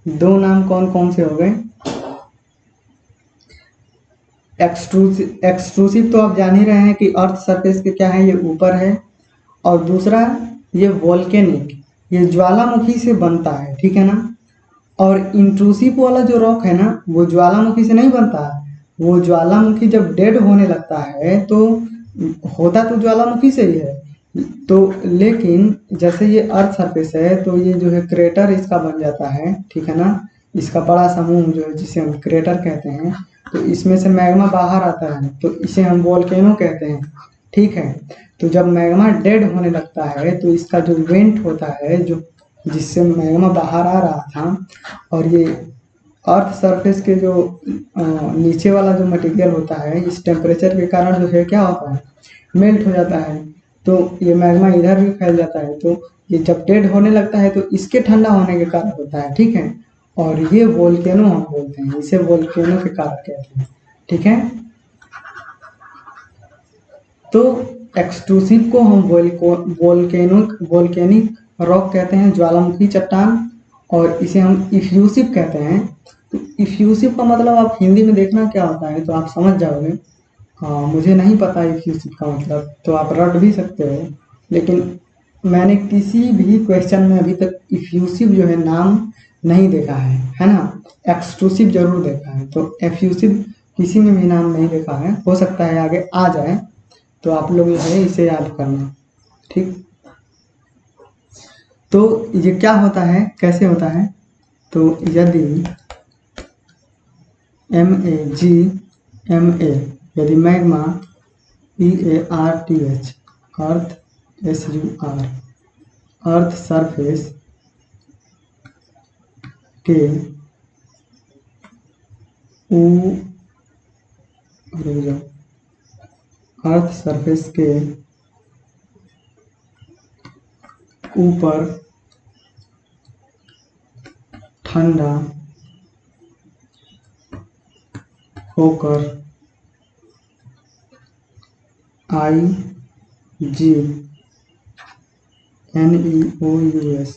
दो नाम कौन कौन से हो गए? एक्सट्रूसिव तो आप जान ही रहे हैं कि अर्थ सरफेस के क्या है, ये ऊपर है, और दूसरा ये वोल्केनिक, ये ज्वालामुखी से बनता है। ठीक है ना। और इंट्रूसिव वाला जो रॉक है ना, वो ज्वालामुखी से नहीं बनता, वो ज्वालामुखी जब डेड होने लगता है तो होता तो ज्वालामुखी से ही है, तो लेकिन जैसे ये अर्थ सरफेस है तो ये जो है क्रेटर इसका बन जाता है। ठीक है ना, इसका बड़ा समूह जो है जिसे हम क्रेटर कहते हैं, तो इसमें से मैग्मा बाहर आता है तो इसे हम वोल्केनो कहते हैं। ठीक है, तो जब मैग्मा डेड होने लगता है तो इसका जो वेंट होता है, जो जिससे मैग्मा बाहर आ रहा था, और ये अर्थ सरफेस के जो नीचे वाला जो मटेरियल होता है, इस टेम्परेचर के कारण जो है क्या होता है, मेल्ट हो जाता है, तो ये मैग्मा इधर भी फैल जाता है। तो ये जब डेड होने लगता है तो इसके ठंडा होने के कारण होता है। ठीक है, और ये वोल्केनो हम बोलते हैं, इसे वोल्केनो के कारण कहते हैं। ठीक है, तो एक्सट्रूसिव को हम वोल्केनिक रॉक कहते हैं, ज्वालामुखी चट्टान, और इसे हम इफ्यूसिव कहते हैं। तो इफ्यूसिव का मतलब आप हिंदी में देखना क्या होता है तो आप समझ जाओगे। मुझे नहीं पता इफ्यूसिव का मतलब, तो आप रट भी सकते हो, लेकिन मैंने किसी भी क्वेश्चन में अभी तक इफ्यूसिव जो है नाम नहीं देखा है ना। एक्सट्रूसिव जरूर देखा है, तो एफ्यूसिव किसी में भी नाम नहीं देखा है, हो सकता है आगे आ जाए, तो आप लोग जो है इसे याद करना। ठीक, तो ये क्या होता है, कैसे होता है, तो यदि MAGMA, यदि मैग्मा EARTH, अर्थ SUR, अर्थ सरफेस के अर्थ सरफेस के ऊपर ठंडा होकर IGNEOUS,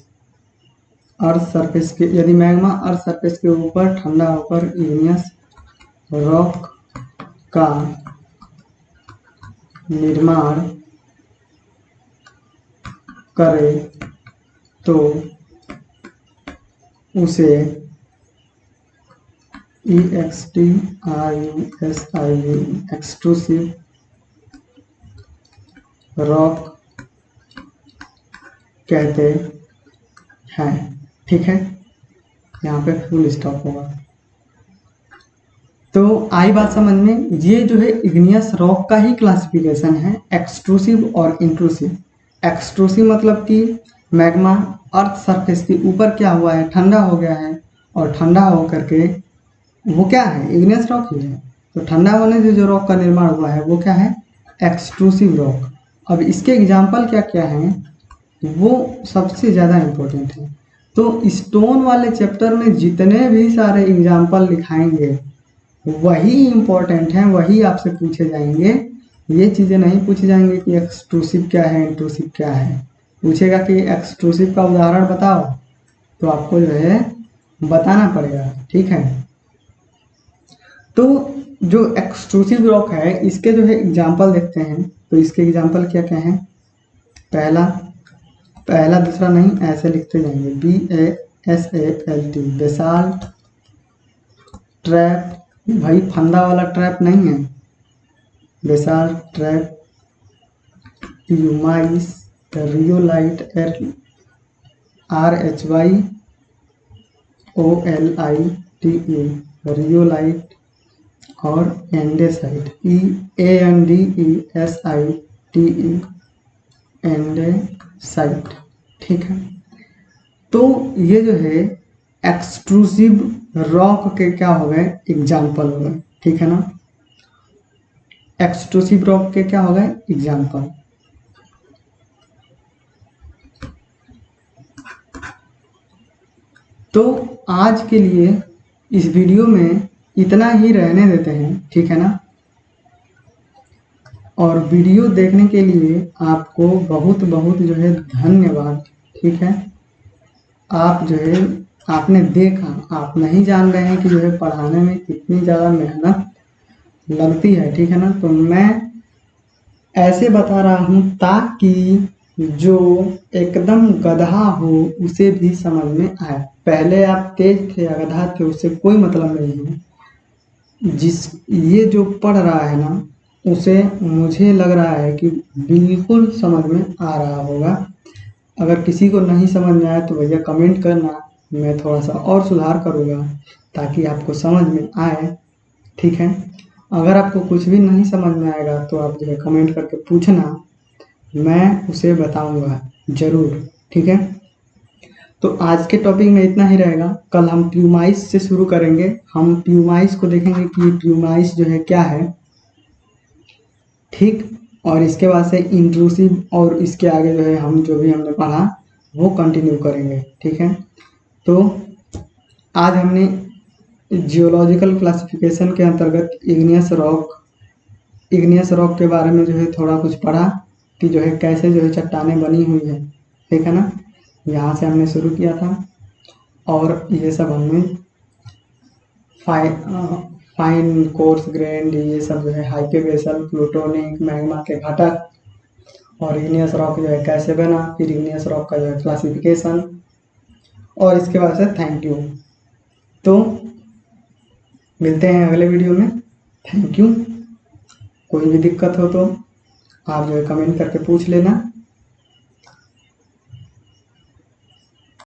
अर्थ सरफेस के, यदि मैग्मा अर्थ सरफेस के ऊपर ठंडा होकर इग्नियस रॉक का निर्माण करे तो उसे एक्सक्लूसिव रॉक कहते हैं। ठीक है, यहाँ पे फुल स्टॉप होगा। तो आई बात समझ में। ये जो है इग्नियस रॉक का ही क्लासिफिकेशन है, एक्सट्रूसिव और इंट्रूसिव। एक्सट्रूसिव मतलब कि मैग्मा अर्थ सरफेस के ऊपर क्या हुआ है, ठंडा हो गया है, और ठंडा होकर के वो क्या है, इग्नियस रॉक ही है। तो ठंडा होने से जो रॉक का निर्माण हुआ है वो क्या है, एक्सट्रूसिव रॉक। अब इसके एग्जाम्पल क्या क्या हैं वो सबसे ज़्यादा इम्पोर्टेंट है। तो स्टोन वाले चैप्टर में जितने भी सारे एग्जाम्पल लिखाएंगे वही इम्पोर्टेंट हैं, वही आपसे पूछे जाएंगे। ये चीज़ें नहीं पूछी जाएंगे कि एक्सट्रूसिव क्या है, इंट्रूसिव क्या है। पूछेगा कि एक्सट्रूसिव का उदाहरण बताओ, तो आपको जो है बताना पड़ेगा। ठीक है, तो जो एक्सट्रूसिव रॉक है इसके जो है एग्जाम्पल देखते हैं। तो इसके एग्जाम्पल क्या क्या हैं, पहला दूसरा नहीं, ऐसे लिखते जाएंगे। BASALT बेसाल्ट ट्रैप, भाई फंदा वाला ट्रैप नहीं है, बेसाल्ट ट्रैप। ह्यूमाइस, रियोलाइट, RHYOLITE रियोलाइट, और एंडेसाइट, EANDESITE एंडेसाइट। ठीक है, तो ये जो है एक्सट्रूसिव रॉक के क्या हो गए, एग्जाम्पल हो गए। ठीक है ना, एक्सट्रूसिव रॉक के क्या हो गए, एग्जाम्पल। तो आज के लिए इस वीडियो में इतना ही रहने देते हैं। ठीक है ना, और वीडियो देखने के लिए आपको बहुत बहुत जो है धन्यवाद। ठीक है, आप जो है आपने देखा, आप नहीं जान रहे हैं कि जो है पढ़ाने में कितनी ज़्यादा मेहनत लगती है। ठीक है ना, तो मैं ऐसे बता रहा हूँ ताकि जो एकदम गधा हो उसे भी समझ में आए। पहले आप तेज थे या गधा थे उससे कोई मतलब नहीं है, ये जो पढ़ रहा है ना उसे मुझे लग रहा है कि बिल्कुल समझ में आ रहा होगा। अगर किसी को नहीं समझ में आया तो भैया कमेंट करना, मैं थोड़ा सा और सुधार करूँगा ताकि आपको समझ में आए। ठीक है, अगर आपको कुछ भी नहीं समझ में आएगा तो आप जो है कमेंट करके पूछना, मैं उसे बताऊंगा ज़रूर। ठीक है, तो आज के टॉपिक में इतना ही रहेगा। कल हम प्यूमाइस से शुरू करेंगे। हम प्यूमाइस को देखेंगे कि प्यूमाइस जो है क्या है। ठीक, और इसके बाद से इंट्रूसिव और इसके आगे जो है हम जो भी हमने पढ़ा वो कंटिन्यू करेंगे। ठीक है, तो आज हमने जियोलॉजिकल क्लासिफिकेशन के अंतर्गत इग्नियस रॉक के बारे में जो है थोड़ा कुछ पढ़ा कि जो है कैसे जो है चट्टानें बनी हुई है। ठीक है ना, यहाँ से हमने शुरू किया था, और ये सब हमने फाइन कोर्स ग्रेन्ड, ये सब जो है हाइपीबेसल, प्लूटोनिक, मैग्मा के घटक, और इग्नियस रॉक जो है कैसे बना, फिर इग्नियस रॉक का जो है क्लासिफिकेशन, और इसके बाद से थैंक यू। तो मिलते हैं अगले वीडियो में। Thank you. कोई भी दिक्कत हो तो आप जो है कमेंट करके पूछ लेना।